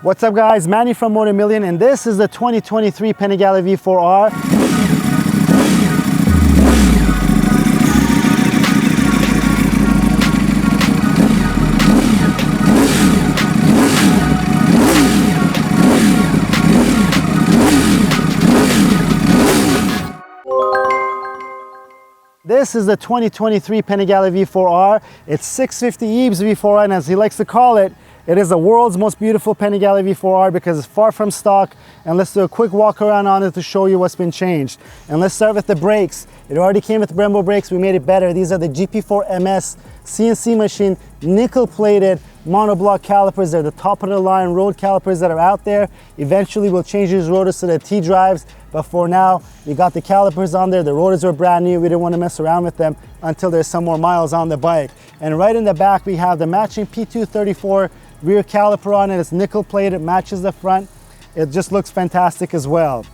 What's up guys, Manny from Motomillion, and this is the 2023 Panigale V4R. This is the 2023 Panigale V4R. It's 650 EBS V4R, and as he likes to call it, it is the world's most beautiful Panigale V4R because it's far from stock. And let's do a quick walk around on it to show you what's been changed. And let's start with the brakes. It already came with brembo brakes. We made it better. These are the GP4 MS CNC machine, nickel plated monoblock calipers. They're the top of the line road calipers that are out there. Eventually we'll change these rotors to the T drives, but for now you got the calipers on there. The rotors are brand new. We didn't want to mess around with them until there's some more miles on the bike. And right in the back we have the matching P234 rear caliper on it. It's nickel plated, matches the front. It just looks fantastic as well.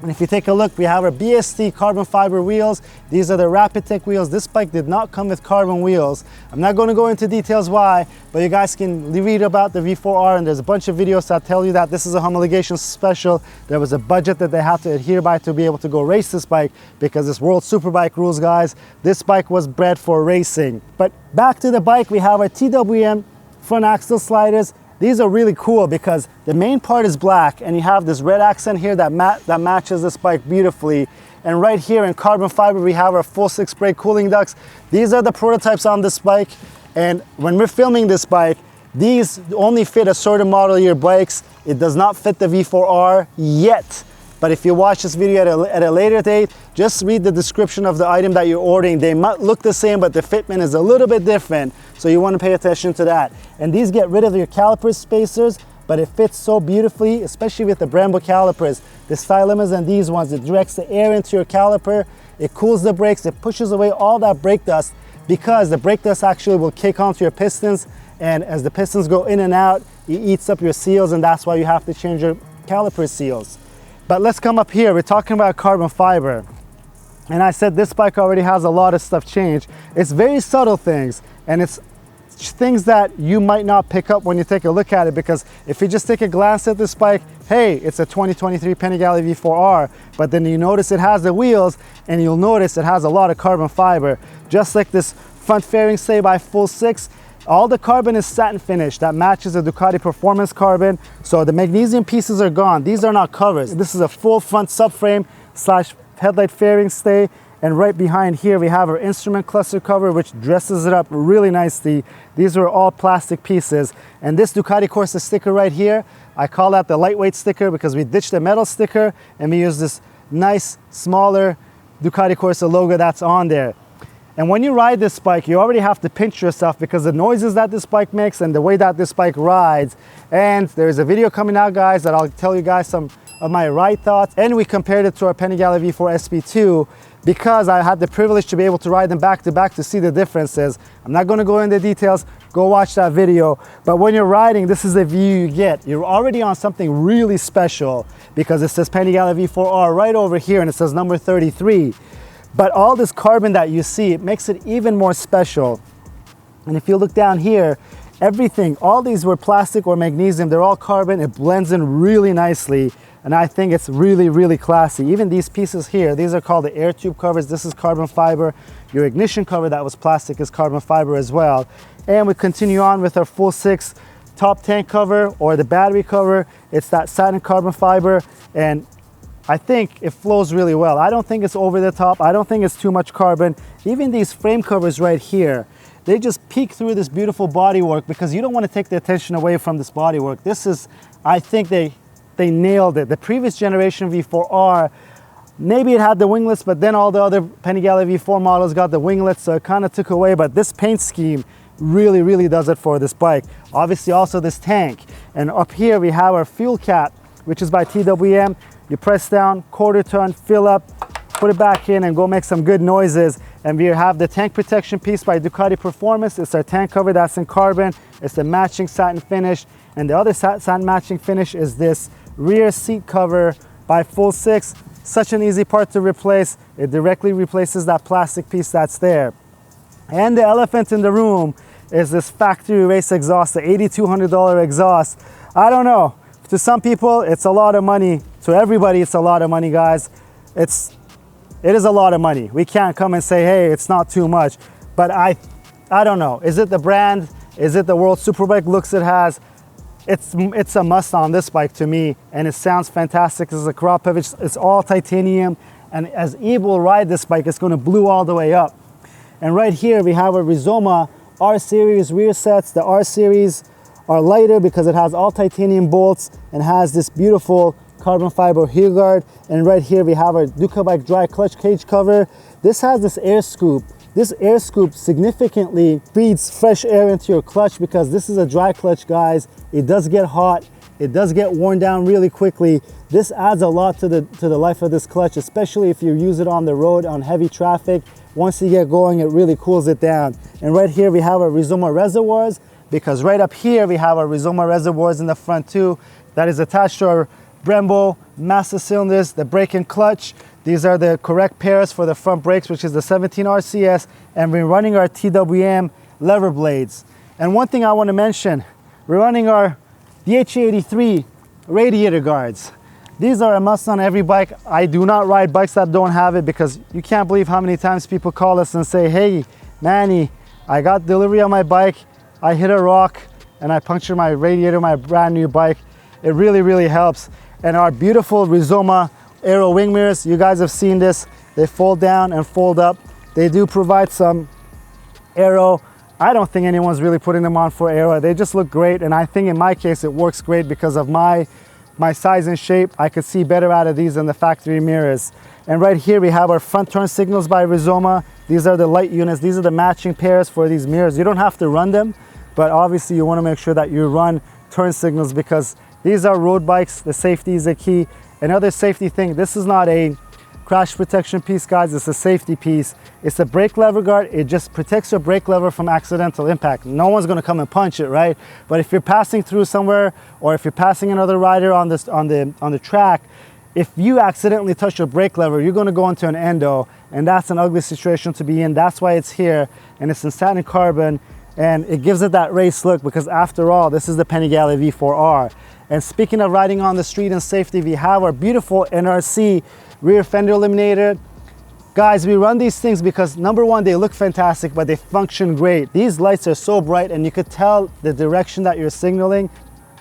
And if you take a look, we have our BST carbon fiber wheels. These are the Rapid Tech wheels. This bike did not come with carbon wheels. I'm not going to go into details why, but you guys can read about the V4R, and there's a bunch of videos that tell you that this is a homologation special. There was a budget that they have to adhere by to be able to go race this bike because it's World Superbike rules, guys. This bike was bred for racing. But back to the bike, we have our TWM front axle sliders. These are really cool because the main part is black and you have this red accent here that matches this bike beautifully. And right here in carbon fiber we have our full 6 brake cooling ducts. These are the prototypes on this bike, and when we're filming this bike, these only fit a certain model year bikes. It does not fit the V4R yet. But if you watch this video at a later date, just read the description of the item that you're ordering. They might look the same, but the fitment is a little bit different. So you want to pay attention to that. And these get rid of your caliper spacers, but it fits so beautifully, especially with the brembo calipers. The stylumas and these ones, it directs the air into your caliper. It cools the brakes. It pushes away all that brake dust because the brake dust actually will kick onto your pistons. And as the pistons go in and out, it eats up your seals, and that's why you have to change your caliper seals. But let's come up here. We're talking about carbon fiber. And I said this bike already has a lot of stuff changed. It's very subtle things, and it's things that you might not pick up when you take a look at it, because if you just take a glance at this bike, hey, it's a 2023 Panigale V4R, but then you notice it has the wheels, and you'll notice it has a lot of carbon fiber. Just like this front fairing stay by Full 6, all the carbon is satin finish that matches the Ducati Performance carbon. So the magnesium pieces are gone. These are not covers. This is a full front subframe slash headlight fairing stay. And right behind here, we have our instrument cluster cover, which dresses it up really nicely. These are all plastic pieces. And this Ducati Corsa sticker right here, I call that the lightweight sticker because we ditched the metal sticker and we use this nice, smaller Ducati Corsa logo that's on there. And when you ride this bike, you already have to pinch yourself because the noises that this bike makes and the way that this bike rides. And there's a video coming out, guys, that I'll tell you guys some of my ride thoughts. And we compared it to our Panigale V4 SP2 because I had the privilege to be able to ride them back to back to see the differences. I'm not going to go into details. Go watch that video. But when you're riding, this is the view you get. You're already on something really special because it says Panigale V4R right over here and it says number 33. But all this carbon that you see, it makes it even more special. And if you look down here, everything, all these were plastic or magnesium, they're all carbon. It blends in really nicely. And I think it's really, really classy. Even these pieces here, these are called the air tube covers. This is carbon fiber. Your ignition cover that was plastic is carbon fiber as well. And we continue on with our Full 6 top tank cover or the battery cover. It's that satin carbon fiber, and I think it flows really well. I don't think it's over the top. I don't think it's too much carbon. Even these frame covers right here, they just peek through this beautiful bodywork because you don't want to take the attention away from this bodywork. This is, I think they nailed it. The previous generation V4R, maybe it had the winglets, but then all the other Panigale V4 models got the winglets, so it kind of took away. But this paint scheme really, really does it for this bike. Obviously also this tank. And up here we have our fuel cap, which is by TWM. You press down, quarter ton, fill up, put it back in and go make some good noises. And we have the tank protection piece by Ducati Performance. It's our tank cover that's in carbon. It's the matching satin finish. And the other satin matching finish is this rear seat cover by Full 6. Such an easy part to replace. It directly replaces that plastic piece that's there. And the elephant in the room is this factory race exhaust, the $8,200 exhaust. I don't know. To some people, it's a lot of money. To everybody, it's a lot of money, guys. It is a lot of money. We can't come and say, hey, it's not too much. But I don't know. Is it the brand? Is it the World Superbike looks it has? It's a must on this bike to me, and it sounds fantastic. This is a Akrapovic. It's all titanium, and as Eve will ride this bike, it's going to blue all the way up. And right here, we have a Rizoma R Series rear sets. The R Series are lighter because it has all titanium bolts and has this beautiful carbon fiber heel guard. And right here we have our Ducati dry clutch cage cover. This has this air scoop. This air scoop significantly feeds fresh air into your clutch because this is a dry clutch, guys. It does get hot. It does get worn down really quickly. This adds a lot to the life of this clutch, especially if you use it on the road on heavy traffic. Once you get going, it really cools it down. And right here we have our Rizoma reservoirs, because right up here we have our Rizoma reservoirs in the front too. That is attached to our brembo master cylinders, the brake and clutch. These are the correct pairs for the front brakes, which is the 17 RCS, and we're running our TWM lever blades. And one thing I want to mention, we're running our DH83 radiator guards. These are a must on every bike. I do not ride bikes that don't have it, because you can't believe how many times people call us and say, hey, Manny, I got delivery on my bike, I hit a rock and I punctured my radiator, my brand new bike. It really, really helps. And our beautiful Rizoma aero wing mirrors, you guys have seen this. They fold down and fold up. They do provide some aero. I don't think anyone's really putting them on for aero. They just look great. And I think in my case, it works great because of my size and shape. I could see better out of these than the factory mirrors. And right here we have our front turn signals by Rizoma. These are the light units. These are the matching pairs for these mirrors. You don't have to run them, but obviously you want to make sure that you run turn signals, because these are road bikes. The safety is a key. Another safety thing, this is not a crash protection piece, guys. It's a safety piece. It's a brake lever guard. It just protects your brake lever from accidental impact. No one's going to come and punch it, right? But if you're passing through somewhere, or if you're passing another rider on the track, if you accidentally touch your brake lever, you're going to go into an endo, and that's an ugly situation to be in. That's why it's here, and it's in satin carbon, and it gives it that race look, because after all, this is the Panigale V4R. And speaking of riding on the street and safety, we have our beautiful NRC rear fender eliminator. Guys, we run these things because number one, they look fantastic, but they function great. These lights are so bright, and you could tell the direction that you're signaling.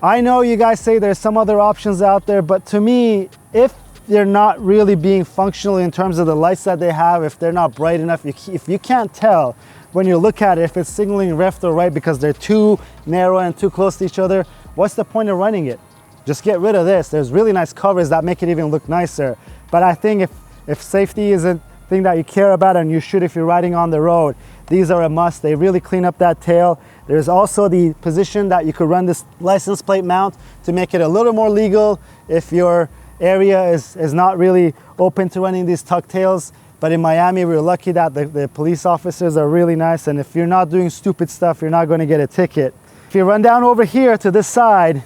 I know you guys say there's some other options out there, but to me, if they're not really being functional in terms of the lights that they have, if they're not bright enough, if you can't tell when you look at it if it's signaling left or right because they're too narrow and too close to each other, what's the point of running it? Just get rid of this. There's really nice covers that make it even look nicer. But I think if safety isn't a thing that you care about, and you should if you're riding on the road, these are a must. They really clean up that tail. There's also the position that you could run this license plate mount to make it a little more legal if your area is not really open to running these tuck tails. But in Miami, we're lucky that the police officers are really nice, and if you're not doing stupid stuff, you're not going to get a ticket. If you run down over here to this side,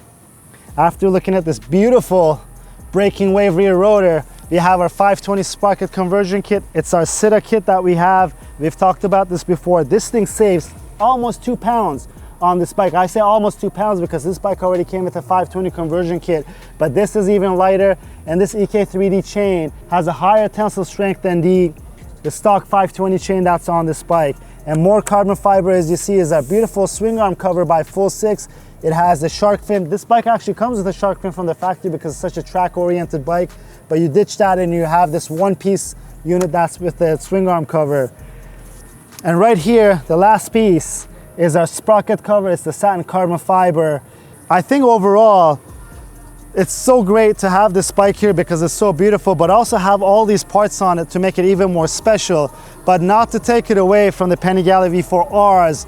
after looking at this beautiful braking wave rear rotor, we have our 520 sprocket conversion kit. It's our Sitta kit that we have. We've talked about this before. This thing saves almost 2 pounds on this bike. I say almost 2 pounds because this bike already came with a 520 conversion kit, but this is even lighter, and this EK3D chain has a higher tensile strength than the stock 520 chain that's on this bike. And more carbon fiber, as you see, is a beautiful swing arm cover by Full 6. It has the shark fin. This bike actually comes with a shark fin from the factory because it's such a track-oriented bike, but you ditch that and you have this one-piece unit that's with the swing arm cover. And right here, the last piece is our sprocket cover. It's the satin carbon fiber. I think overall, it's so great to have this bike here because it's so beautiful, but also have all these parts on it to make it even more special, but not to take it away from the Panigale V4R's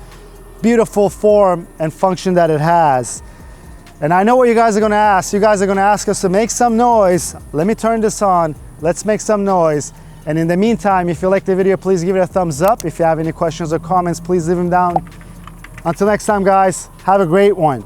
beautiful form and function that it has. And I know what you guys are going to ask. You guys are going to ask us to make some noise. Let me turn this on. Let's make some noise. And in the meantime, if you like the video, please give it a thumbs up. If you have any questions or comments, please leave them down. Until next time, guys, have a great one.